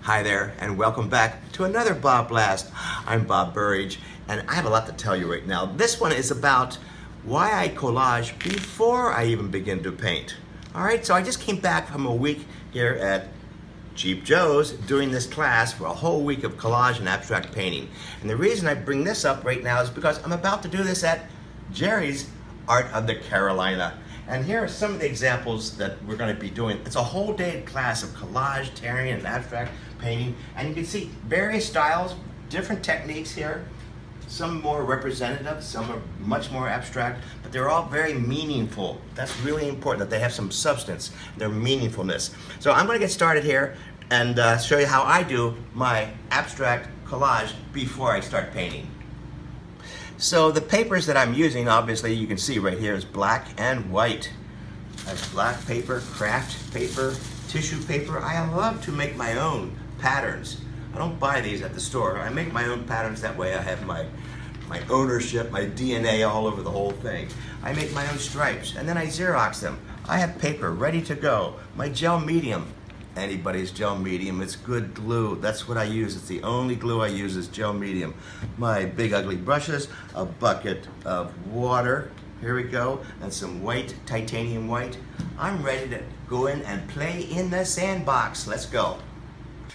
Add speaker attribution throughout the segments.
Speaker 1: Hi there, and welcome back to another BobBlast. I'm Bob Burridge, and I have a lot to tell you right now. This one is about why I collage before I even begin to paint. All right, so I just came back from a week here at Cheap Joe's doing this class for a whole week of collage and abstract painting. And the reason I bring this up right now is because I'm about to do this at Jerry's Art of the Carolina. And here are some of the examples that we're going to be doing. It's a whole day class of collage, tearing, and abstract painting. And you can see various styles, different techniques here. Some more representative, some are much more abstract, but they're all very meaningful. That's really important, that they have some substance, their meaningfulness. So I'm going to get started here and show you how I do my abstract collage before I start painting. So the papers that I'm using, obviously you can see right here, is black and white. I have black paper, craft paper, tissue paper. I love to make my own patterns. I don't buy these at the store. I make my own patterns. That way I have my ownership, my DNA all over the whole thing. I make my own stripes and then I Xerox them. I have paper ready to go. My gel medium, anybody's gel medium, it's good glue. That's what I use. It's the only glue I use is gel medium. My big ugly brushes, a bucket of water, here we go, and some white, titanium white. I'm ready to go in and play in the sandbox. Let's go.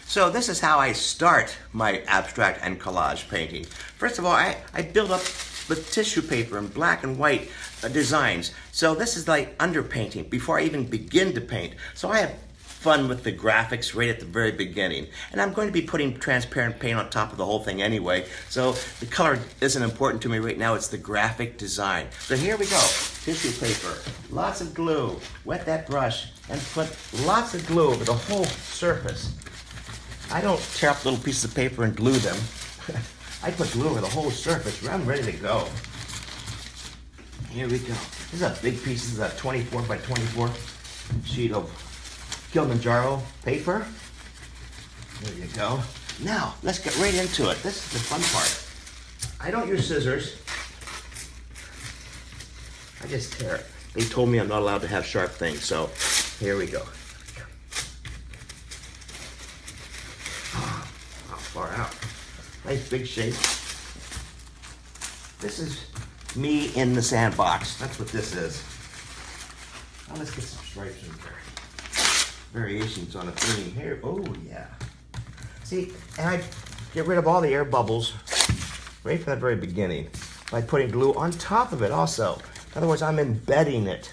Speaker 1: So this is how I start my abstract and collage painting. First of all, I build up with tissue paper and black and white designs. So this is like underpainting before I even begin to paint. So I have fun with the graphics right at the very beginning. And I'm going to be putting transparent paint on top of the whole thing anyway. So the color isn't important to me right now, it's the graphic design. So here we go, tissue paper, lots of glue, wet that brush and put lots of glue over the whole surface. I don't tear up little pieces of paper and glue them. I put glue over the whole surface. I'm ready to go. Here we go. This is a big piece. This is a 24 by 24 sheet of Kilimanjaro paper. There you go. Now, let's get right into it. This is the fun part. I don't use scissors. I just tear it. They told me I'm not allowed to have sharp things, so here we go. Far out. Nice big shape. This is me in the sandbox. That's what this is. Now let's get some stripes in there. Variations on a theme here. Oh yeah. See, and I get rid of all the air bubbles right from the very beginning by putting glue on top of it also. In other words, I'm embedding it.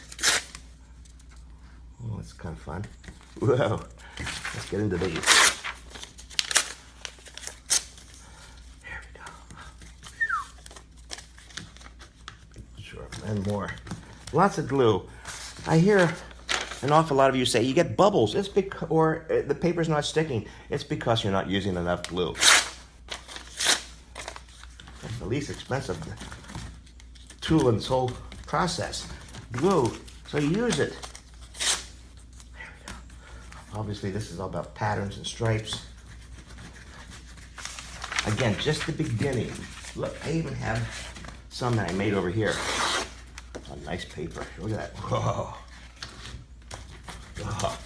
Speaker 1: Oh, that's kind of fun. Whoa. Let's get into these. And more. Lots of glue. I hear an awful lot of you say you get bubbles. It's or the paper's not sticking. It's because you're not using enough glue. That's the least expensive tool in this whole process. Glue. So you use it. There we go. Obviously this is all about patterns and stripes. Again, just the beginning. Look, I even have some that I made over here. A nice paper. Look at that. Whoa. Oh.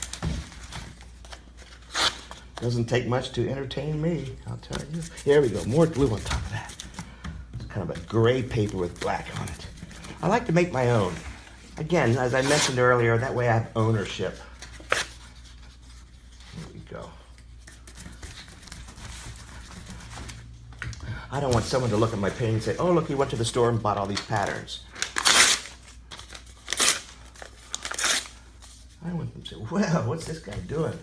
Speaker 1: Doesn't take much to entertain me, I'll tell you. Here we go. More glue on top of that. It's kind of a gray paper with black on it. I like to make my own. Again, as I mentioned earlier, that way I have ownership. Here we go. I don't want someone to look at my painting and say, oh, look, he went to the store and bought all these patterns. I want them to say, well, what's this guy doing?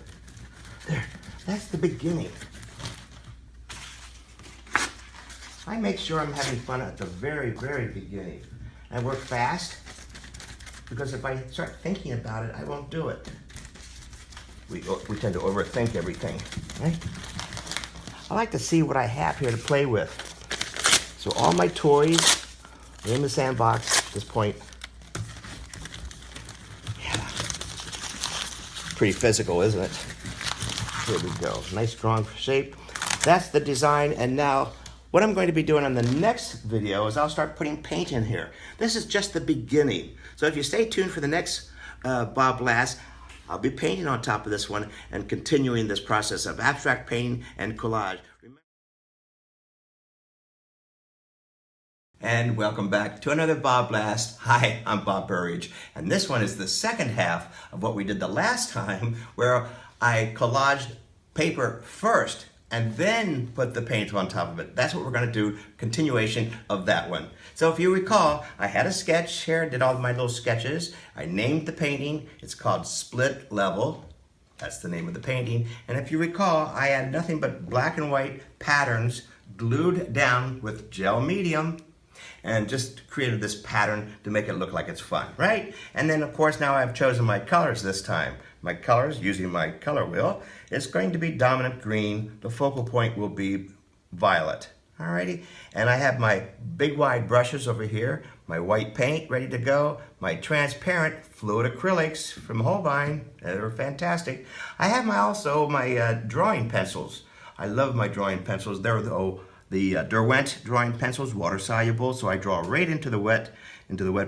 Speaker 1: There, that's the beginning. I make sure I'm having fun at the very, very beginning. I work fast, because if I start thinking about it, I won't do it. We tend to overthink everything, right? I like to see what I have here to play with. So all my toys are in the sandbox at this point. Pretty physical, isn't it? Here we go. Nice strong shape. That's the design. And now what I'm going to be doing on the next video is I'll start putting paint in here. This is just the beginning. So if you stay tuned for the next BobBlast, I'll be painting on top of this one and continuing this process of abstract painting and collage. And welcome back to another BobBlast. Hi, I'm Bob Burridge, and this one is the second half of what we did the last time, where I collaged paper first and then put the paint on top of it. That's what we're going to do, continuation of that one. So if you recall, I had a sketch here, did all my little sketches. I named the painting. It's called Split Level. That's the name of the painting. And if you recall, I had nothing but black and white patterns glued down with gel medium, and just created this pattern to make it look like it's fun, right? And then of course now I've chosen my colors this time. My colors, using my color wheel, is going to be dominant green. The focal point will be violet, alrighty? And I have my big wide brushes over here, my white paint ready to go, my transparent fluid acrylics from Holbein, they're fantastic. I have also my drawing pencils. I love my drawing pencils. They're the Derwent drawing pencils, water soluble, so I draw right into the wet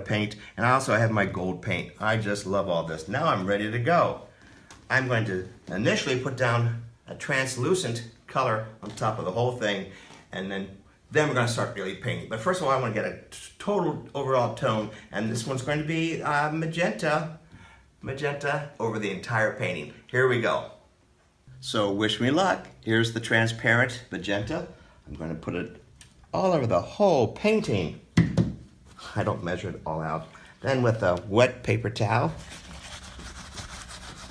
Speaker 1: paint. And I also have my gold paint. I just love all this. Now I'm ready to go. I'm going to initially put down a translucent color on top of the whole thing, and then we're going to start really painting. But first of all, I want to get a total overall tone, and this one's going to be magenta over the entire painting. Here we go. So wish me luck. Here's the transparent magenta. I'm going to put it all over the whole painting. I don't measure it all out. Then with a wet paper towel.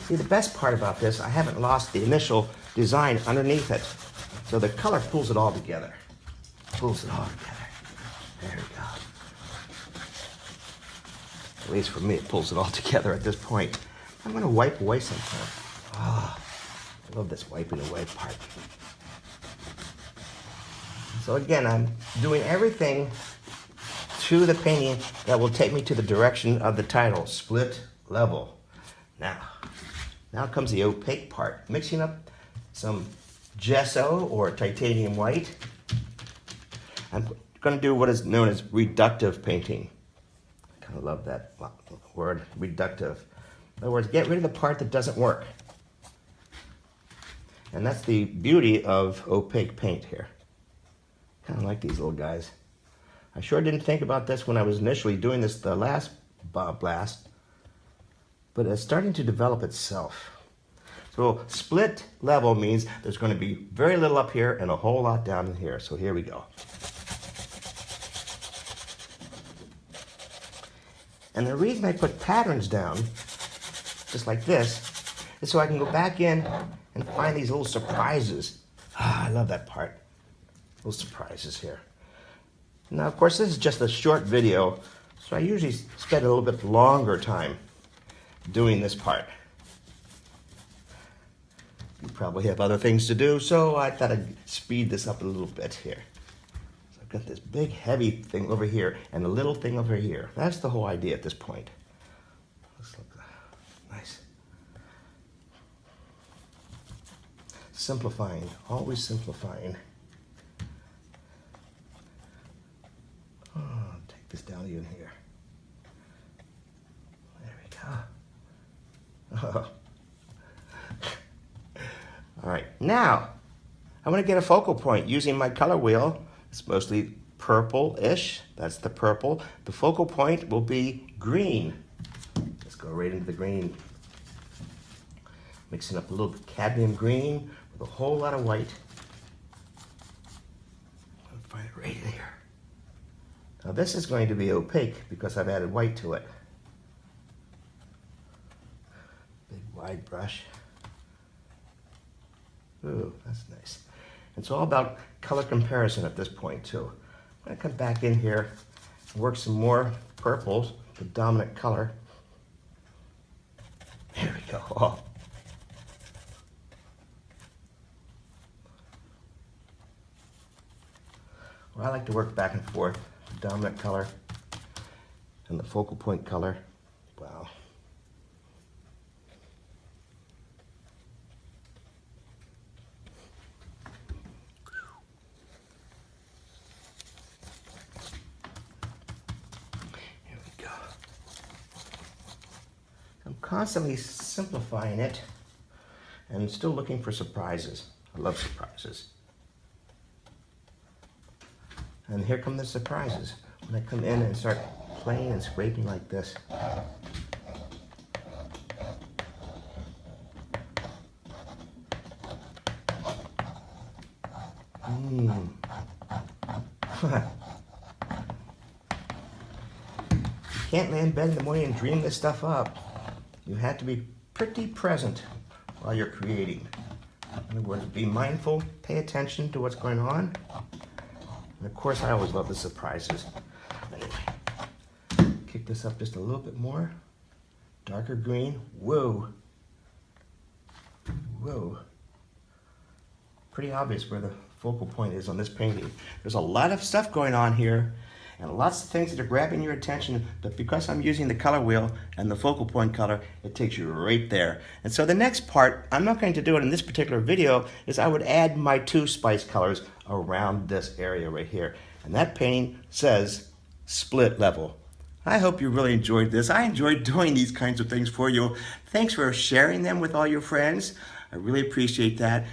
Speaker 1: See, the best part about this, I haven't lost the initial design underneath it. So the color pulls it all together. Pulls it all together. There we go. At least for me, it pulls it all together at this point. I'm going to wipe away some time. Oh, I love this wiping away part. So again, I'm doing everything to the painting that will take me to the direction of the title, Split Level. Now comes the opaque part. Mixing up some gesso or titanium white. I'm going to do what is known as reductive painting. I kind of love that word, reductive. In other words, get rid of the part that doesn't work. And that's the beauty of opaque paint here. Kind of like these little guys. I sure didn't think about this when I was initially doing this the last BobBlast, but it's starting to develop itself. So split level means there's going to be very little up here and a whole lot down in here. So here we go. And the reason I put patterns down, just like this, is so I can go back in and find these little surprises. I love that part. Little surprises here. Now, of course, this is just a short video, so I usually spend a little bit longer time doing this part. You probably have other things to do, so I thought I'd speed this up a little bit here. So I've got this big, heavy thing over here and a little thing over here. That's the whole idea at this point. This looks nice. Simplifying, always simplifying. Take this down even here. There we go. All right, now I want to get a focal point using my color wheel. It's mostly purple-ish. That's the purple. The focal point will be green. Let's go right into the green. Mixing up a little bit cadmium green with a whole lot of white. I'll find it right in here. Now this is going to be opaque because I've added white to it. Big wide brush. Ooh, that's nice. It's all about color comparison at this point too. I'm going to come back in here and work some more purples, the dominant color. There we go. Oh. Well, I like to work back and forth. The dominant color and the focal point color. Wow. constantly simplifying it and still looking for surprises. I love surprises. And here come the surprises. When I come in and start playing and scraping like this. You can't lay in bed in the morning and dream this stuff up. You have to be pretty present while you're creating. In other words, be mindful, pay attention to what's going on. And of course, I always love the surprises. Anyway, kick this up just a little bit more. Darker green. Whoa. Whoa. Pretty obvious where the focal point is on this painting. There's a lot of stuff going on here and lots of things that are grabbing your attention, but because I'm using the color wheel and the focal point color, it takes you right there. And so the next part, I'm not going to do it in this particular video, is I would add my 2 spice colors around this area right here. And that painting says split level. I hope you really enjoyed this. I enjoyed doing these kinds of things for you. Thanks for sharing them with all your friends. I really appreciate that.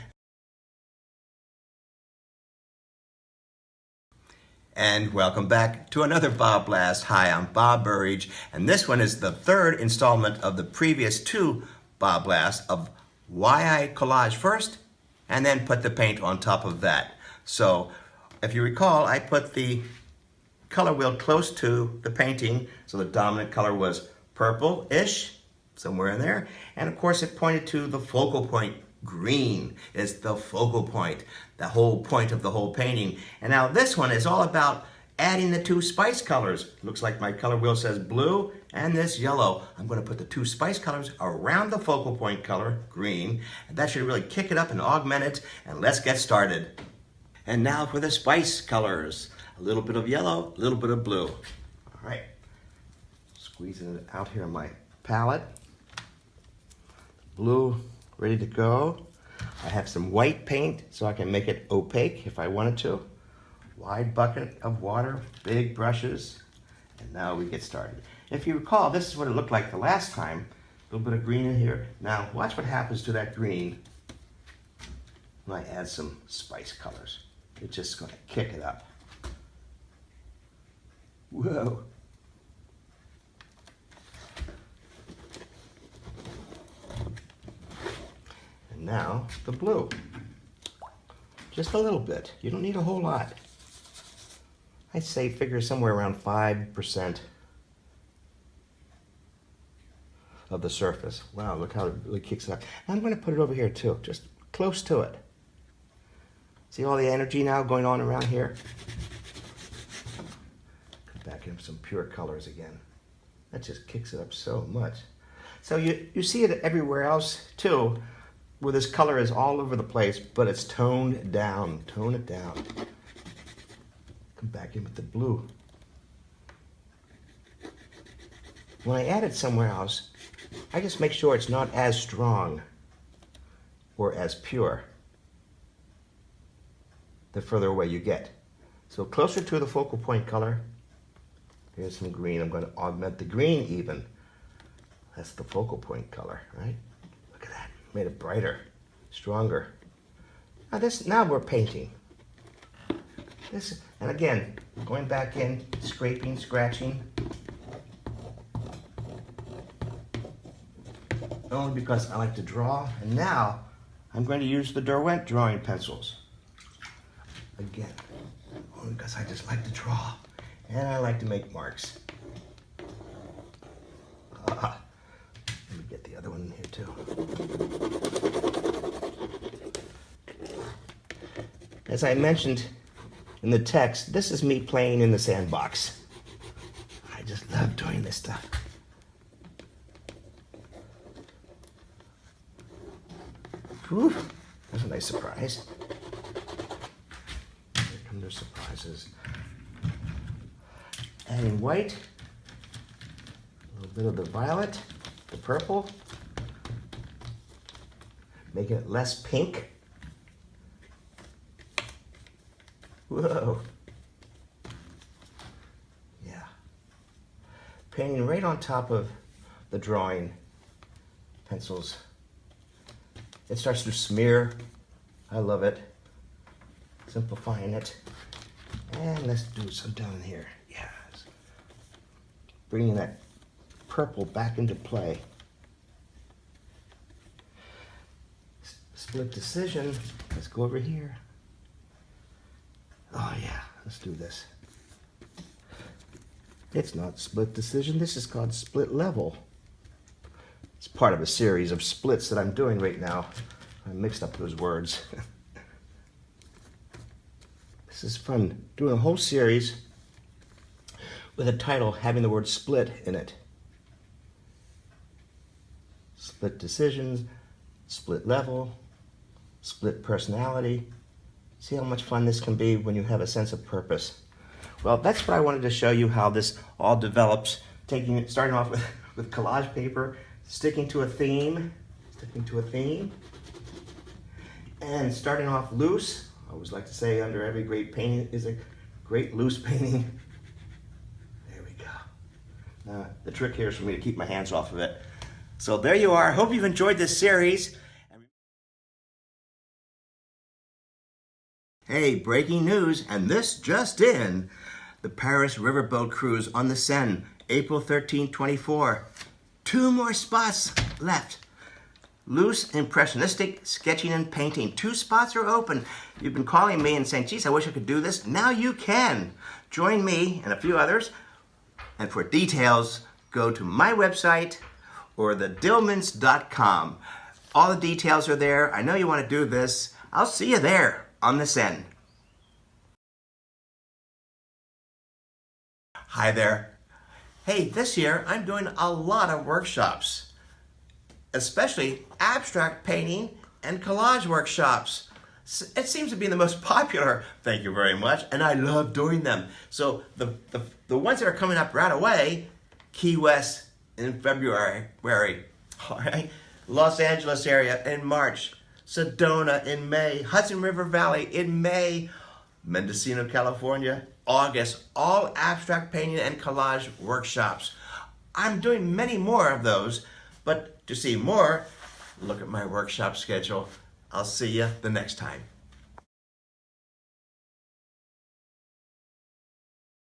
Speaker 1: And welcome back to another BobBlast. Hi, I'm Bob Burridge, and this one is the 3rd installment of the previous 2 BobBlasts of why I collage first and then put the paint on top of that. So, if you recall, I put the color wheel close to the painting, so the dominant color was purple-ish, somewhere in there, and of course it pointed to the focal point. Green is the focal point, the whole point of the whole painting. And now this one is all about adding the 2 spice colors. Looks like my color wheel says blue and this yellow. I'm going to put the 2 spice colors around the focal point color, green, and that should really kick it up and augment it. And let's get started. And now for the spice colors. A little bit of yellow, a little bit of blue. All right, squeezing it out here on my palette. Blue ready to go. I have some white paint so I can make it opaque if I wanted to. Wide bucket of water, big brushes, and now we get started. If you recall, this is what it looked like the last time. A little bit of green in here. Now watch what happens to that green when I add some spice colors. It's just going to kick it up. Whoa. Now the blue, just a little bit. You don't need a whole lot. I'd say figure somewhere around 5% of the surface. Wow, look how it really kicks it up. I'm going to put it over here too, just close to it. See all the energy now going on around here? Come back in some pure colors again. That just kicks it up so much. So you see it everywhere else too, where this color is all over the place, but it's toned down. Tone it down. Come back in with the blue. When I add it somewhere else, I just make sure it's not as strong or as pure the further away you get. So closer to the focal point color, here's some green. I'm going to augment the green even. That's the focal point color, right? Look at that. Made it brighter, stronger. Now we're painting. And again, going back in, scraping, scratching. Only because I like to draw. And now I'm going to use the Derwent drawing pencils. Again, only because I just like to draw. And I like to make marks. Let me get the other one in here too. As I mentioned in the text, this is me playing in the sandbox. I just love doing this stuff. Whew, that's a nice surprise. Here come their surprises. Adding white, a little bit of the violet, the purple, making it less pink. Whoa. Yeah. Painting right on top of the drawing pencils. It starts to smear. I love it. Simplifying it. And let's do some down here. Yes. Bringing that purple back into play. Split decision. Let's go over here. Oh yeah, let's do this. It's not split decision. This is called split level. It's part of a series of splits that I'm doing right now. I mixed up those words. This is fun, doing a whole series with a title having the word split in it. Split decisions, split level, split personality. See how much fun this can be when you have a sense of purpose. Well, that's what I wanted to show you, how this all develops, starting off with collage paper, sticking to a theme, and starting off loose. I always like to say under every great painting is a great loose painting. There we go. Now, the trick here is for me to keep my hands off of it. So there you are. Hope you've enjoyed this series. Hey, breaking news, and this just in. The Paris Riverboat Cruise on the Seine, April 13, 24. 2 more spots left. Loose, impressionistic sketching and painting. 2 spots are open. You've been calling me and saying, geez, I wish I could do this. Now you can. Join me and a few others. And for details, go to my website or thedillmans.com. All the details are there. I know you want to do this. I'll see you there on the Seine. Hi there. Hey, this year I'm doing a lot of workshops, especially abstract painting and collage workshops. It seems to be the most popular, thank you very much, and I love doing them. So the ones that are coming up right away, Key West in February, all right? Los Angeles area in March, Sedona in May, Hudson River Valley in May, Mendocino, California, August, all abstract painting and collage workshops. I'm doing many more of those, but to see more, look at my workshop schedule. I'll see you the next time.